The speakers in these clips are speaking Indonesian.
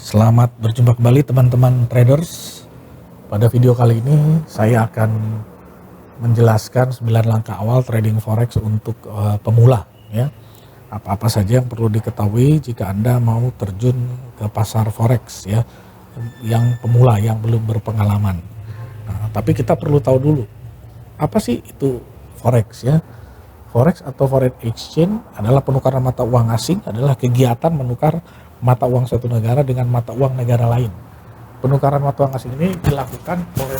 Selamat berjumpa kembali teman-teman traders. Pada video kali ini saya akan menjelaskan 9 langkah awal trading forex untuk pemula ya. Apa-apa saja yang perlu diketahui jika Anda mau terjun ke pasar forex ya, yang pemula, yang belum berpengalaman. Nah, tapi kita perlu tahu dulu apa sih itu forex ya. Forex atau foreign exchange adalah penukaran mata uang asing, adalah kegiatan menukar mata uang suatu negara dengan mata uang negara lain. Penukaran mata uang asing ini dilakukan oleh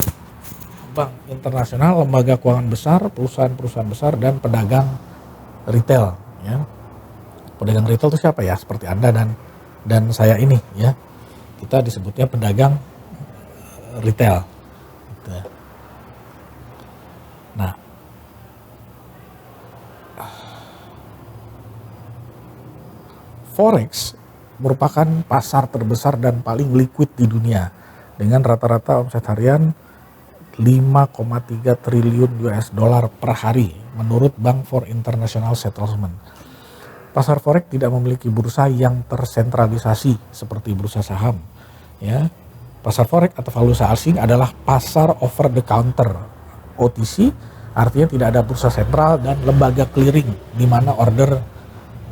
bank internasional, lembaga keuangan besar, perusahaan-perusahaan besar, dan pedagang retail ya. Pedagang retail itu siapa ya? Seperti Anda dan saya ini ya. Kita disebutnya pedagang retail gitu ya. Nah, forex merupakan pasar terbesar dan paling liquid di dunia dengan rata-rata omset harian 5,3 triliun US dollar per hari menurut Bank for International Settlement. Pasar forex tidak memiliki bursa yang tersentralisasi seperti bursa saham ya. Pasar forex atau valuta asing adalah pasar over the counter OTC, artinya tidak ada bursa sentral dan lembaga clearing di mana order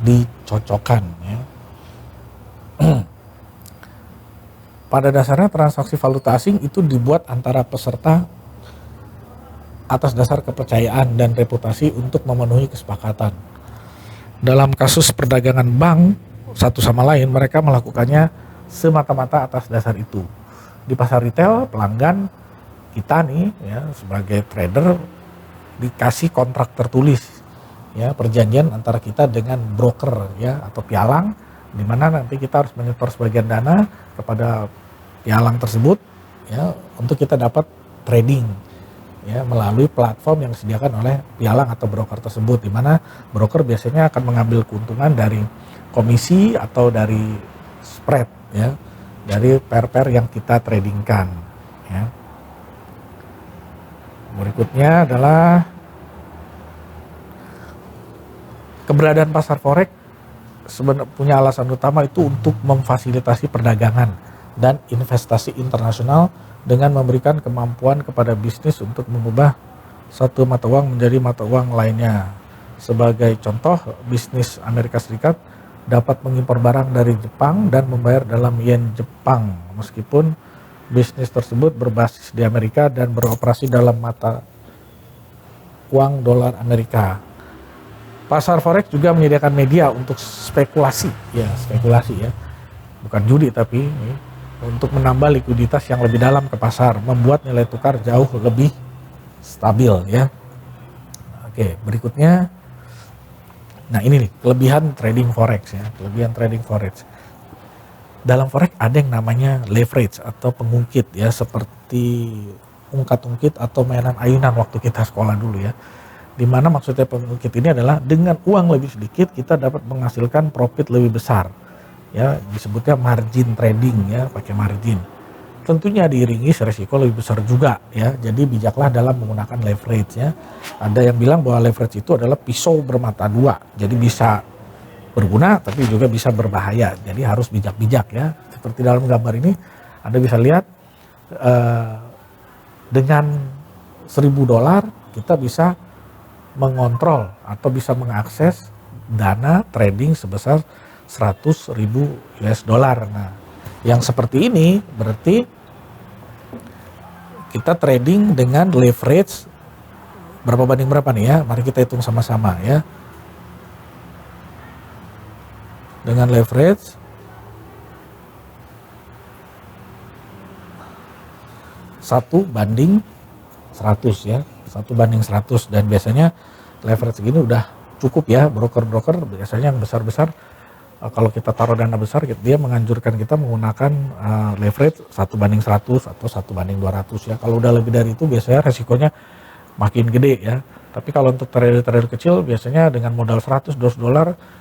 dicocokkan ya. Pada dasarnya transaksi valuta asing itu dibuat antara peserta atas dasar kepercayaan dan reputasi untuk memenuhi kesepakatan. Dalam kasus perdagangan bank satu sama lain, mereka melakukannya semata-mata atas dasar itu. Di pasar retail, pelanggan kita nih ya sebagai trader dikasih kontrak tertulis ya, perjanjian antara kita dengan broker ya atau pialang, di mana nanti kita harus menyetor sebagian dana kepada pialang tersebut ya untuk kita dapat trading ya melalui platform yang disediakan oleh pialang atau broker tersebut, di mana broker biasanya akan mengambil keuntungan dari komisi atau dari spread ya, dari pair-pair yang kita tradingkan ya. Berikutnya adalah keberadaan pasar forex sebenarnya punya alasan utama itu untuk memfasilitasi perdagangan dan investasi internasional dengan memberikan kemampuan kepada bisnis untuk mengubah satu mata uang menjadi mata uang lainnya. Sebagai contoh, bisnis Amerika Serikat dapat mengimpor barang dari Jepang dan membayar dalam yen Jepang meskipun bisnis tersebut berbasis di Amerika dan beroperasi dalam mata uang dolar Amerika. Pasar forex juga menyediakan media untuk spekulasi ya, bukan judi tapi untuk menambah likuiditas yang lebih dalam ke pasar, membuat nilai tukar jauh lebih stabil ya. Oke, berikutnya, nah ini nih kelebihan trading forex ya, Dalam forex ada yang namanya leverage atau pengungkit ya, seperti ungkat-ungkit atau mainan ayunan waktu kita sekolah dulu ya. Dimana maksudnya pengungkit ini adalah dengan uang lebih sedikit kita dapat menghasilkan profit lebih besar ya, disebutnya margin trading ya, pakai margin. Tentunya diiringi resiko lebih besar juga ya, jadi bijaklah dalam menggunakan leverage ya. Ada yang bilang bahwa leverage itu adalah pisau bermata dua, jadi bisa berguna tapi juga bisa berbahaya, jadi harus bijak-bijak ya. Seperti dalam gambar ini Anda bisa lihat dengan $1.000 kita bisa mengontrol atau bisa mengakses dana trading sebesar 100.000 US dollar. Nah, yang seperti ini berarti kita trading dengan leverage berapa banding berapa nih ya? Mari kita hitung sama-sama ya. Dengan leverage 1:100 ya. 1:100, dan biasanya leverage segini udah cukup ya. Broker-broker biasanya yang besar-besar kalau kita taruh dana besar dia menganjurkan kita menggunakan leverage 1:100 atau 1:200 ya. Kalau udah lebih dari itu biasanya resikonya makin gede ya. Tapi kalau untuk trader-trader kecil biasanya dengan modal $100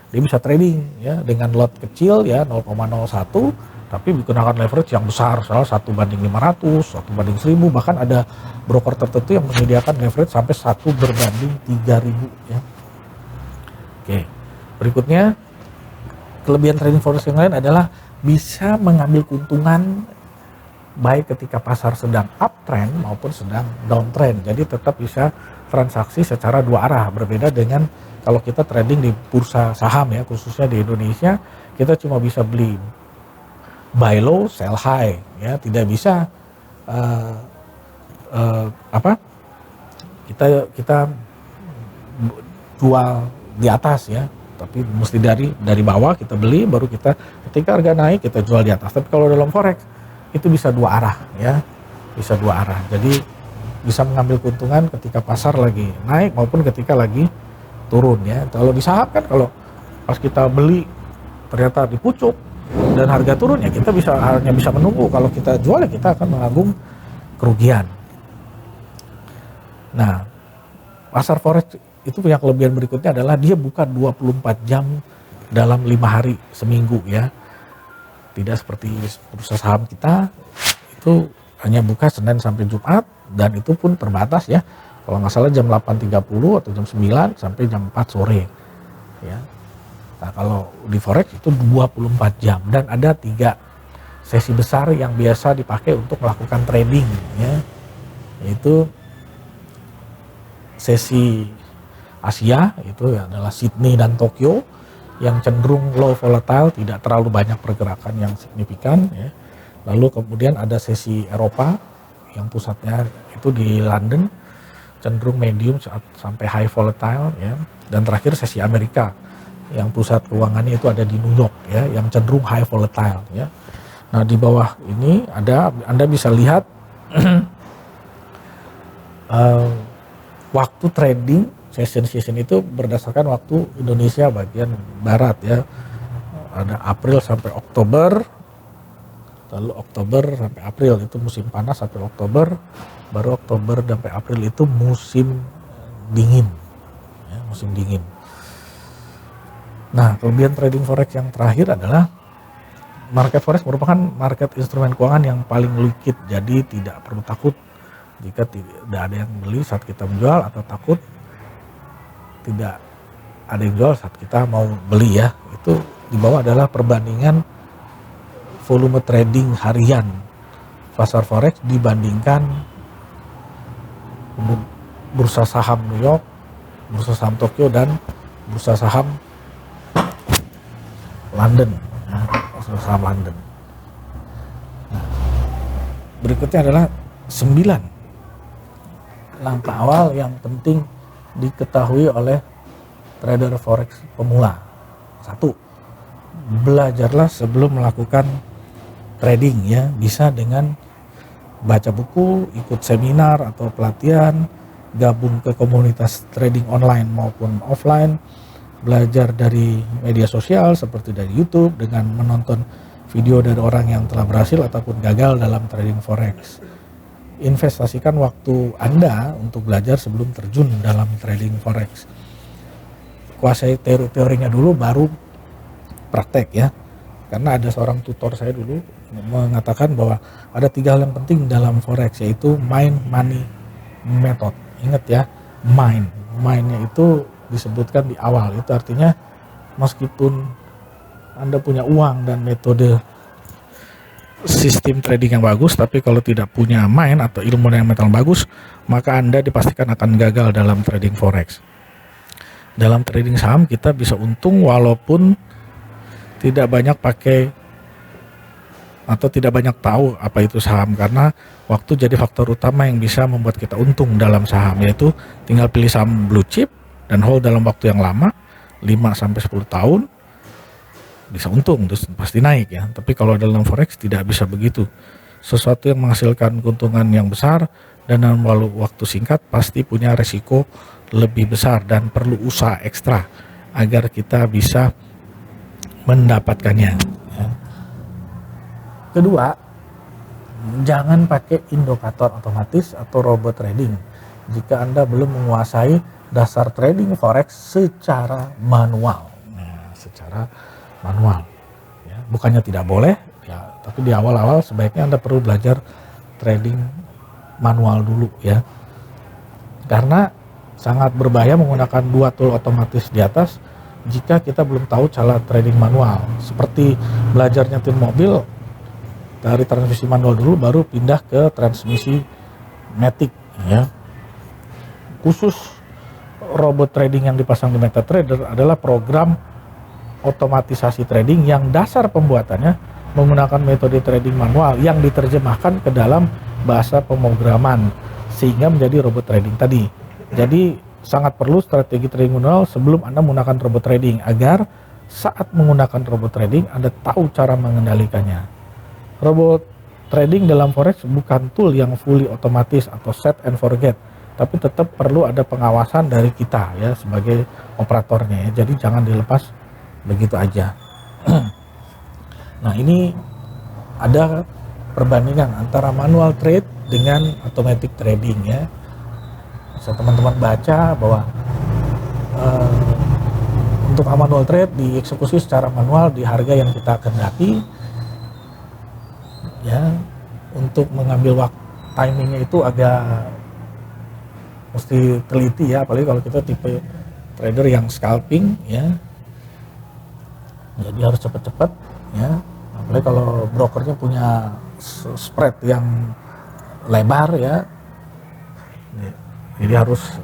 dia bisa trading ya dengan lot kecil ya 0,01, tapi menggunakan leverage yang besar, salah 1:500, 1:1000, bahkan ada broker tertentu yang menyediakan leverage sampai 1:3000 ya. Oke, berikutnya kelebihan trading forex yang lain adalah bisa mengambil keuntungan baik ketika pasar sedang uptrend maupun sedang downtrend. Jadi tetap bisa transaksi secara dua arah, berbeda dengan kalau kita trading di bursa saham ya, khususnya di Indonesia, kita cuma bisa beli buy low, sell high ya, tidak bisa kita jual di atas ya, tapi mesti dari bawah kita beli, baru kita ketika harga naik kita jual di atas. Tapi kalau dalam forex itu bisa dua arah ya, bisa dua arah. Jadi bisa mengambil keuntungan ketika pasar lagi naik maupun ketika lagi turun ya. Kalau di saham kan, kalau pas kita beli ternyata dipucuk dan harga turun ya, kita hanya bisa menunggu. Kalau kita jual ya kita akan menanggung kerugian. Nah, pasar forex itu punya kelebihan berikutnya adalah dia buka 24 jam dalam 5 hari seminggu ya. Tidak seperti bursa saham kita, itu hanya buka Senin sampai Jumat, dan itu pun terbatas ya. Kalau nggak salah jam 8.30 atau jam 9 sampai jam 4 sore ya. Nah, kalau di forex itu 24 jam dan ada 3 sesi besar yang biasa dipakai untuk melakukan trading ya. Yaitu sesi Asia, itu adalah Sydney dan Tokyo, yang cenderung low volatile, tidak terlalu banyak pergerakan yang signifikan ya. Lalu kemudian ada sesi Eropa yang pusatnya itu di London, cenderung medium sampai high volatile ya. Dan terakhir sesi Amerika yang pusat keuangannya itu ada di New York ya, yang cenderung high volatile ya. Nah, di bawah ini Anda bisa lihat waktu trading session itu berdasarkan waktu Indonesia bagian barat ya. Ada April sampai Oktober, lalu Oktober sampai April itu musim panas sampai Oktober, baru Oktober sampai April itu musim dingin ya, musim dingin. Nah, kelebihan trading forex yang terakhir adalah market forex merupakan market instrumen keuangan yang paling liquid, jadi tidak perlu takut jika tidak ada yang beli saat kita menjual, atau takut tidak ada yang jual saat kita mau beli ya. Itu di bawah adalah perbandingan volume trading harian pasar forex dibandingkan bursa saham New York, bursa saham Tokyo, dan bursa saham London ya, bursa saham London. Nah, berikutnya adalah 9 langkah awal yang penting diketahui oleh trader forex pemula. 1. Belajarlah sebelum melakukan trading ya. Bisa dengan baca buku, ikut seminar atau pelatihan, gabung ke komunitas trading online maupun offline, belajar dari media sosial seperti dari YouTube dengan menonton video dari orang yang telah berhasil ataupun gagal dalam trading forex. Investasikan waktu Anda untuk belajar sebelum terjun dalam trading forex. Kuasai teorinya dulu, baru praktek ya. Karena ada seorang tutor saya dulu mengatakan bahwa ada 3 hal yang penting dalam forex, yaitu mind, money, method. Ingat ya, mindnya itu disebutkan di awal. Itu artinya meskipun Anda punya uang dan metode sistem trading yang bagus, tapi kalau tidak punya mind atau ilmu yang mental bagus, maka Anda dipastikan akan gagal dalam trading forex. Dalam trading saham kita bisa untung walaupun tidak banyak pakai atau tidak banyak tahu apa itu saham, karena waktu jadi faktor utama yang bisa membuat kita untung dalam saham, yaitu tinggal pilih saham blue chip dan hold dalam waktu yang lama 5-10 tahun, bisa untung, terus pasti naik ya. Tapi kalau dalam forex tidak bisa begitu. Sesuatu yang menghasilkan keuntungan yang besar dan dalam waktu singkat pasti punya resiko lebih besar dan perlu usaha ekstra agar kita bisa mendapatkannya ya. Kedua, jangan pakai indikator otomatis atau robot trading jika Anda belum menguasai dasar trading forex secara manual. Nah, secara manual ya. Bukannya tidak boleh ya, tapi di awal-awal sebaiknya Anda perlu belajar trading manual dulu ya, karena sangat berbahaya menggunakan 2 tool otomatis di atas jika kita belum tahu cara trading manual. Seperti belajar nyetir mobil, dari transmisi manual dulu baru pindah ke transmisi matic ya. Khusus robot trading yang dipasang di MetaTrader adalah program otomatisasi trading yang dasar pembuatannya menggunakan metode trading manual yang diterjemahkan ke dalam bahasa pemrograman sehingga menjadi robot trading tadi. Jadi sangat perlu strategi trading manual sebelum Anda menggunakan robot trading agar saat menggunakan robot trading Anda tahu cara mengendalikannya. Robot trading dalam forex bukan tool yang fully otomatis atau set and forget, tapi tetap perlu ada pengawasan dari kita ya sebagai operatornya ya. Jadi jangan dilepas begitu aja. Nah, ini ada perbandingan antara manual trade dengan automatic trading ya. Bisa teman-teman baca bahwa untuk manual trade dieksekusi secara manual di harga yang kita kehendaki ya. Untuk mengambil waktu timingnya itu agak mesti teliti ya, apalagi kalau kita tipe trader yang scalping ya. Jadi harus cepat-cepat ya, apalagi kalau brokernya punya spread yang lebar ya, jadi harus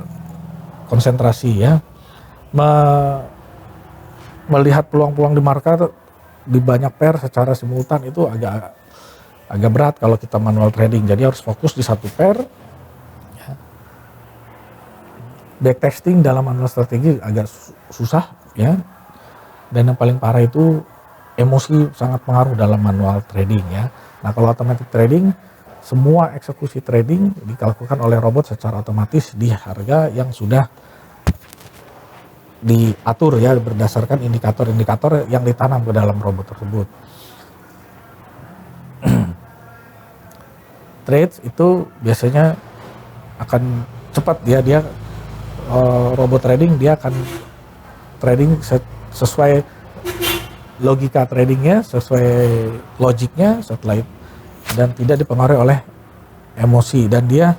konsentrasi ya. Melihat peluang-peluang di market di banyak pair secara simultan itu agak berat kalau kita manual trading. Jadi harus fokus di satu pair ya. Backtesting dalam manual strategi agak susah ya. Dan yang paling parah itu emosi sangat pengaruh dalam manual trading ya. Nah, kalau automatic trading, semua eksekusi trading dilakukan oleh robot secara otomatis di harga yang sudah diatur ya berdasarkan indikator-indikator yang ditanam ke dalam robot tersebut. Trades itu biasanya akan cepat dia robot trading dia akan trading sesuai logika tradingnya, sesuai logiknya setelah itu, dan tidak dipengaruhi oleh emosi, dan dia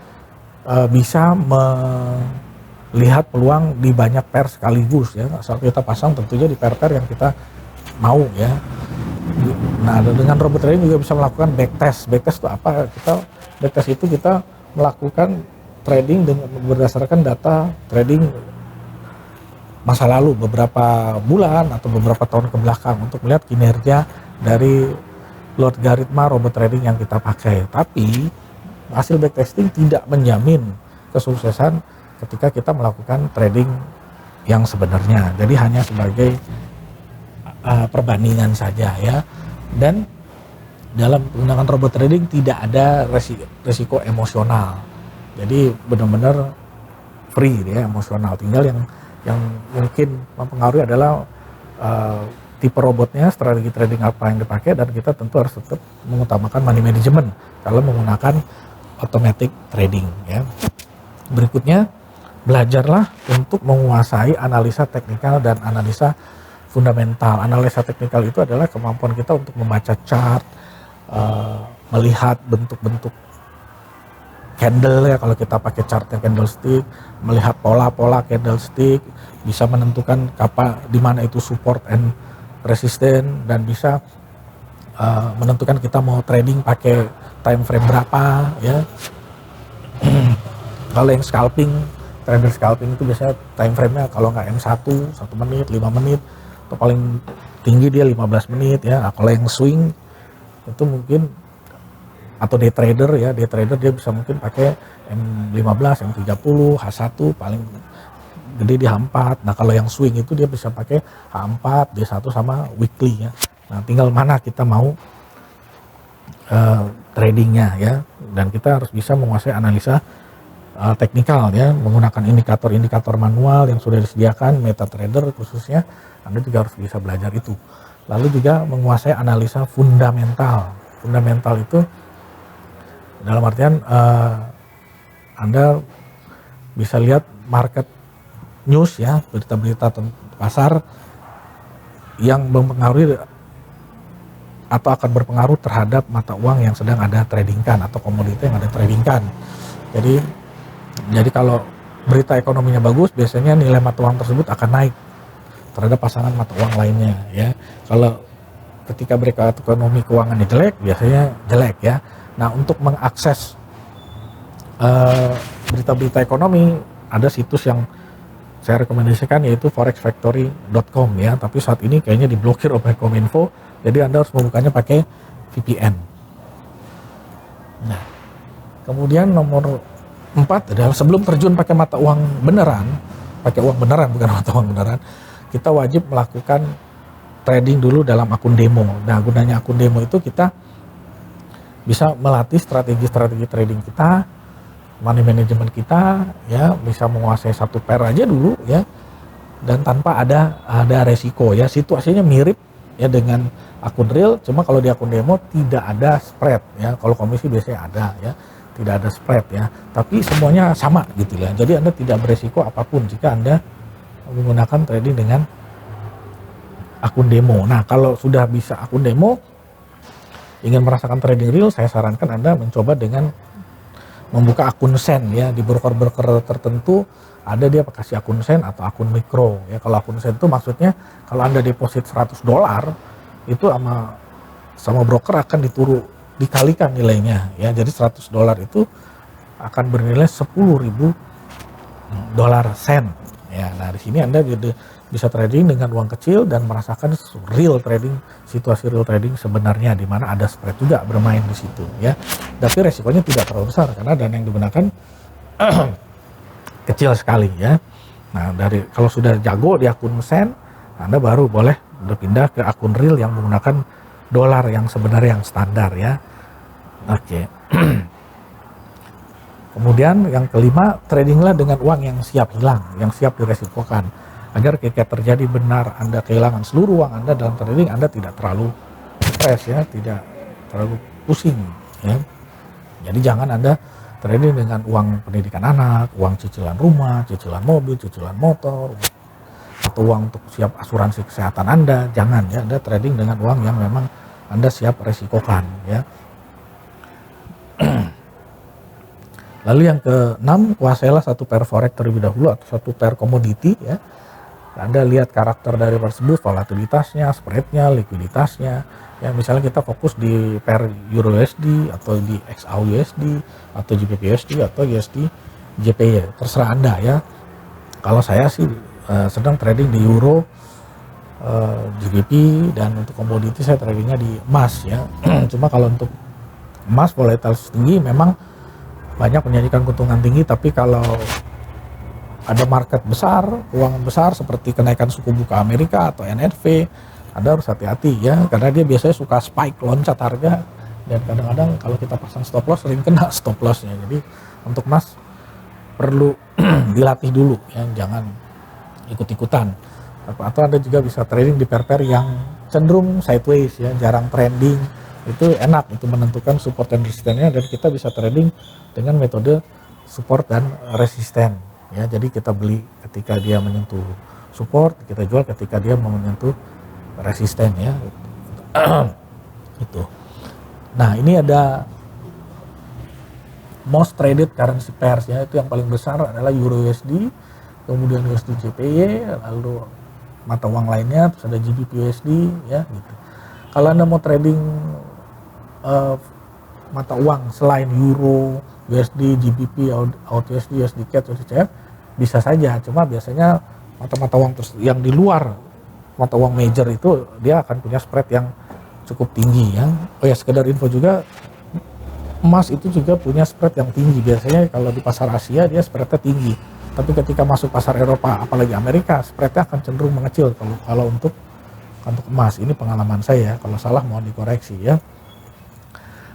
bisa melihat peluang di banyak pair sekaligus ya. Asal kita pasang tentunya di pair-pair yang kita mau ya. Nah, dengan robot trading juga bisa melakukan backtest. Backtest itu apa? Backtest itu kita melakukan trading dengan berdasarkan data trading masa lalu beberapa bulan atau beberapa tahun ke belakang untuk melihat kinerja dari logaritma robot trading yang kita pakai. Tapi hasil backtesting tidak menjamin kesuksesan ketika kita melakukan trading yang sebenarnya. Jadi hanya sebagai perbandingan saja ya. Dan dalam menggunakan robot trading tidak ada resiko emosional. Jadi benar-benar free ya emosional. Tinggal yang mungkin mempengaruhi adalah tipe robotnya, strategi trading apa yang dipakai, dan kita tentu harus tetap mengutamakan money management kalau menggunakan automatic trading ya. Berikutnya, belajarlah untuk menguasai analisa teknikal dan analisa fundamental. Analisa teknikal itu adalah kemampuan kita untuk membaca chart, melihat bentuk-bentuk candle ya, kalau kita pakai chartnya candlestick, melihat pola-pola candlestick, bisa menentukan kapan di mana itu support and resistance, dan bisa menentukan kita mau trading pakai time frame berapa ya. Kalau yang scalping, trader scalping itu biasanya time frame-nya kalau nggak M1 1 menit, 5 menit, atau paling tinggi dia 15 menit ya. Nah, kalau yang swing itu mungkin, atau day trader ya, day trader dia bisa mungkin pakai M15, M30, H1, paling gede di H4. Nah, kalau yang swing itu dia bisa pakai H4, D1 sama weekly ya. Nah, tinggal mana kita mau tradingnya ya, dan kita harus bisa menguasai analisa teknikal ya, menggunakan indikator-indikator manual yang sudah disediakan MetaTrader khususnya. Anda juga harus bisa belajar itu. Lalu juga menguasai analisa fundamental. Fundamental itu dalam artian Anda bisa lihat market news ya, berita-berita tentang pasar yang mempengaruhi atau akan berpengaruh terhadap mata uang yang sedang ada tradingkan atau komoditi yang ada tradingkan. Jadi kalau berita ekonominya bagus, biasanya nilai mata uang tersebut akan naik. terhadap pasangan mata uang lainnya ya. Kalau ketika mereka ekonomi keuangannya jelek, biasanya jelek ya. Nah, untuk mengakses berita-berita ekonomi, ada situs yang saya rekomendasikan yaitu forexfactory.com ya, tapi saat ini kayaknya diblokir oleh Kominfo, jadi Anda harus membukanya pakai VPN. Nah, kemudian nomor 4 adalah sebelum terjun pakai mata uang beneran, bukan mata uang beneran, kita wajib melakukan trading dulu dalam akun demo. Nah, gunanya akun demo itu kita bisa melatih strategi-strategi trading kita, money management kita, ya, bisa menguasai satu pair aja dulu ya, dan tanpa ada resiko ya. Situasinya mirip ya dengan akun real, cuma kalau di akun demo tidak ada spread ya. Kalau komisi biasanya ada ya, tidak ada spread ya, tapi semuanya sama gitu ya. Jadi Anda tidak beresiko apapun jika Anda menggunakan trading dengan akun demo. Nah, kalau sudah bisa akun demo, ingin merasakan trading real, saya sarankan Anda mencoba dengan membuka akun sen ya. Di broker-broker tertentu ada dia kasih akun sen atau akun mikro ya. Kalau akun sen itu maksudnya kalau Anda deposit $100 itu sama broker akan dikalikan nilainya ya. Jadi $100 itu akan bernilai $10.000 sen ya. Nah, di sini Anda bisa trading dengan uang kecil dan merasakan real trading, situasi real trading sebenarnya, di mana ada spread juga bermain di situ ya. Tapi resikonya tidak terlalu besar karena dana yang digunakan kecil sekali ya. Nah, kalau sudah jago di akun sen, Anda baru boleh berpindah ke akun real yang menggunakan dolar yang sebenarnya, yang standar ya. Oke. Kemudian yang kelima, tradinglah dengan uang yang siap hilang, yang siap diresikokan. Agar ketika terjadi benar Anda kehilangan seluruh uang Anda dalam trading, Anda tidak terlalu stres ya, tidak terlalu pusing ya. Jadi jangan Anda trading dengan uang pendidikan anak, uang cicilan rumah, cicilan mobil, cicilan motor, atau uang untuk siap asuransi kesehatan Anda. Jangan ya, Anda trading dengan uang yang memang Anda siap resikokan ya. Lalu yang ke-6, kuasailah satu pair forex terlebih dahulu atau satu pair komoditi ya. Anda lihat karakter dari tersebut, volatilitasnya, spreadnya, likuiditasnya. Ya, misalnya kita fokus di pair Euro USD atau di XAUUSD atau GBP USD atau USD JPY, terserah Anda ya. Kalau saya sih sedang trading di Euro, GBP, dan untuk komoditi saya tradingnya di emas ya. Cuma kalau untuk emas volatilitas tinggi memang banyak menjanjikan keuntungan tinggi, tapi kalau ada market besar, keuangan besar seperti kenaikan suku bunga Amerika atau NFP, Anda harus hati-hati ya, karena dia biasanya suka spike, loncat harga, dan kadang-kadang kalau kita pasang stop loss sering kena stop lossnya. Jadi untuk emas perlu dilatih dulu ya, jangan ikut-ikutan. Atau Anda juga bisa trading di pair-pair yang cenderung sideways ya, jarang trending. Itu enak, itu menentukan support dan resistennya, dan kita bisa trading dengan metode support dan resisten. Ya, jadi kita beli ketika dia menyentuh support, kita jual ketika dia menyentuh resisten ya. Itu. Nah, ini ada most traded currency pairs ya, itu yang paling besar adalah Euro USD, kemudian USD JPY, lalu mata uang lainnya, terus ada GBP USD ya gitu. Kalau Anda mau trading mata uang selain Euro, USD, GBP, AUD USD, USD CAD, USD CHF, bisa saja, cuma biasanya mata-mata uang yang di luar mata uang major itu dia akan punya spread yang cukup tinggi ya. Oh ya, sekedar info juga, emas itu juga punya spread yang tinggi. Biasanya kalau di pasar Asia dia spreadnya tinggi, tapi ketika masuk pasar Eropa apalagi Amerika, spreadnya akan cenderung mengecil kalau untuk emas. Ini pengalaman saya, kalau salah mohon dikoreksi ya.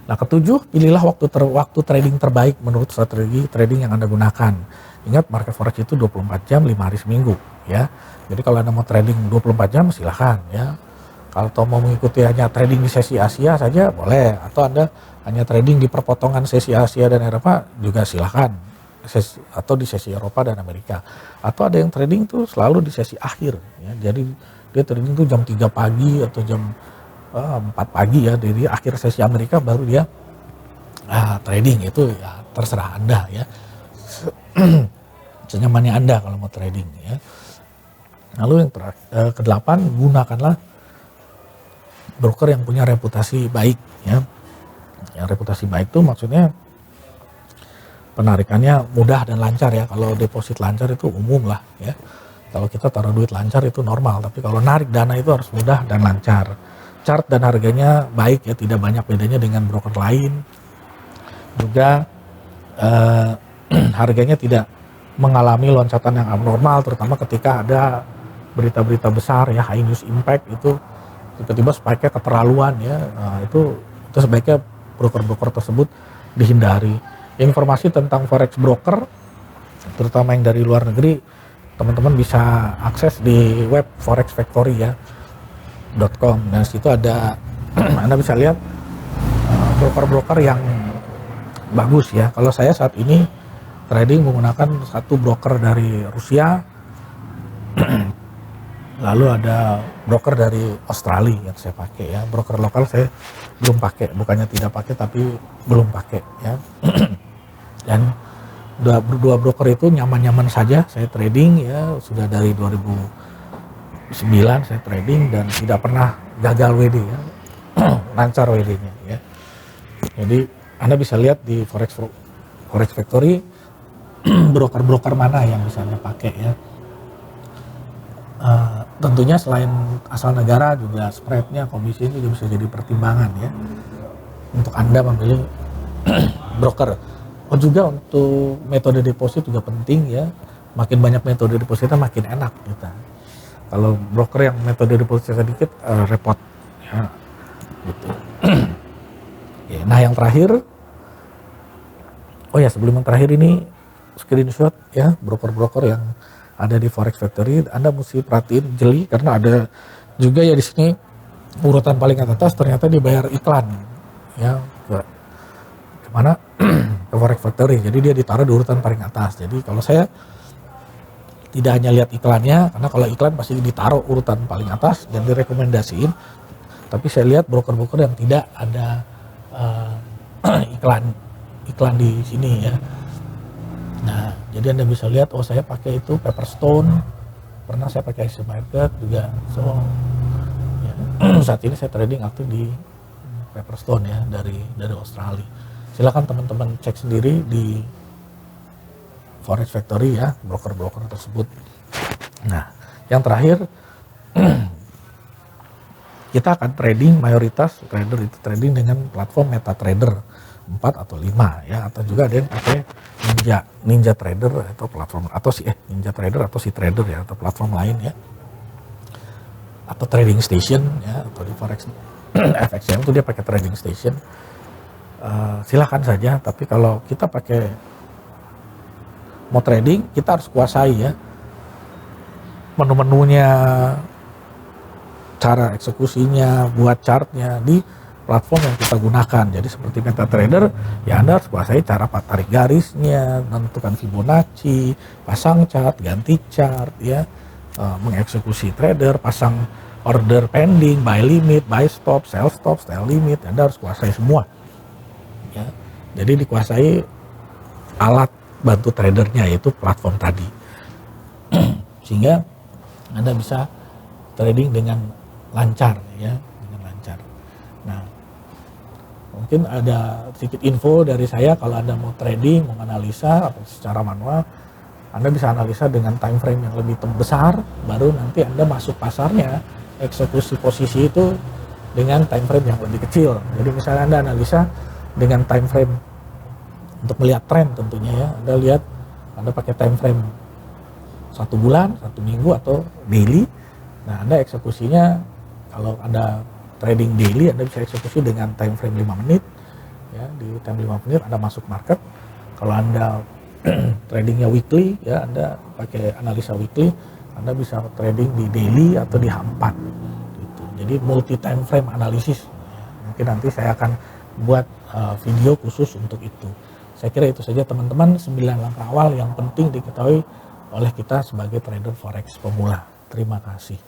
Nah, ketujuh, pilihlah waktu trading terbaik menurut strategi trading yang Anda gunakan. Ingat, market forex itu 24 jam 5 hari seminggu ya. Jadi kalau Anda mau trading 24 jam silahkan ya. Kalau mau mengikuti hanya trading di sesi Asia saja boleh, atau Anda hanya trading di perpotongan sesi Asia dan Eropa juga silahkan, atau di sesi Eropa dan Amerika. Atau ada yang trading tuh selalu di sesi akhir ya. Jadi dia trading tuh jam 3 pagi atau jam 4 pagi ya, dari akhir sesi Amerika baru dia trading. Itu ya terserah Anda ya. Senyamannya Anda kalau mau trading ya. Lalu yang kedelapan, gunakanlah broker yang punya reputasi baik ya. Yang reputasi baik itu maksudnya penarikannya mudah dan lancar ya. Kalau deposit lancar itu umum lah ya. Kalau kita taruh duit lancar itu normal, tapi kalau narik dana itu harus mudah dan lancar. Chart dan harganya baik ya, tidak banyak bedanya dengan broker lain. Juga harganya tidak mengalami loncatan yang abnormal, terutama ketika ada berita-berita besar ya, high news impact itu tiba-tiba spike-nya keterlaluan ya. Itu sebaiknya broker-broker tersebut dihindari. Informasi tentang forex broker terutama yang dari luar negeri teman-teman bisa akses di web forexfactory ya .com. Dan situ ada Anda bisa lihat broker-broker yang bagus ya. Kalau saya saat ini trading menggunakan satu broker dari Rusia, lalu ada broker dari Australia yang saya pakai ya. Broker lokal saya belum pakai, bukannya tidak pakai tapi belum pakai ya. Dan dua broker itu nyaman-nyaman saja saya trading ya, sudah dari 2009 saya trading dan tidak pernah gagal WD ya. Lancar WD-nya ya. Jadi Anda bisa lihat di Forex Factory broker-broker mana yang bisa Anda pakai ya. Tentunya selain asal negara juga spreadnya, komisinya juga bisa jadi pertimbangan ya untuk Anda memilih broker. Juga untuk metode deposit juga penting ya. Makin banyak metode depositnya makin enak kita. Kalau broker yang metode deposit sedikit repot ya gitu. Nah yang terakhir, sebelum yang terakhir ini screenshot ya broker-broker yang ada di Forex Factory. Anda mesti perhatiin jeli karena ada juga ya di sini urutan paling atas ternyata dibayar iklan ya kemana ke Forex Factory. Jadi dia ditaruh di urutan paling atas. Jadi kalau saya tidak hanya lihat iklannya, karena kalau iklan pasti ditaruh urutan paling atas dan direkomendasiin. Tapi saya lihat broker-broker yang tidak ada iklan di sini ya. Nah, jadi Anda bisa lihat, saya pakai itu Pepperstone, pernah saya pakai IC Market juga. So, ya, saat ini saya trading aktif di Pepperstone ya dari Australia. Silakan teman-teman cek sendiri di Forex Factory ya broker-broker tersebut. Nah, yang terakhir kita akan trading, mayoritas trader itu trading dengan platform MetaTrader 4 atau 5 ya, atau juga ada yang pakai Ninja Trader atau platform atau Ninja Trader atau Trader ya, atau platform lain ya, atau Trading Station ya, atau di Forex FXM itu dia pakai Trading Station. Silakan saja, tapi kalau kita pakai mau trading kita harus kuasai ya menu-menunya, cara eksekusinya, buat chartnya di platform yang kita gunakan. Jadi seperti MetaTrader ya Anda harus kuasai cara tarik garisnya, menentukan Fibonacci, pasang chart, ganti chart ya, mengeksekusi trader, pasang order pending, buy limit, buy stop, sell limit. Anda harus kuasai semua ya. Jadi dikuasai alat bantu tradernya yaitu platform tadi. Sehingga Anda bisa trading dengan lancar ya, dengan lancar. Nah, mungkin ada sedikit info dari saya, kalau Anda mau trading, mau analisa atau secara manual, Anda bisa analisa dengan time frame yang lebih besar, baru nanti Anda masuk pasarnya, eksekusi posisi itu dengan time frame yang lebih kecil. Jadi misalnya Anda analisa dengan time frame untuk melihat tren tentunya ya, Anda lihat, Anda pakai time frame 1 bulan, 1 minggu atau daily. Nah, Anda eksekusinya, kalau Anda trading daily, Anda bisa eksekusi dengan time frame 5 menit ya, di time 5 menit Anda masuk market. Kalau Anda tradingnya weekly ya, Anda pakai analisa weekly, Anda bisa trading di daily atau di H4 gitu. Jadi multi time frame analisis ya. Mungkin nanti saya akan buat video khusus untuk itu. Saya kira itu saja teman-teman, 9 langkah awal yang penting diketahui oleh kita sebagai trader forex pemula. Terima kasih.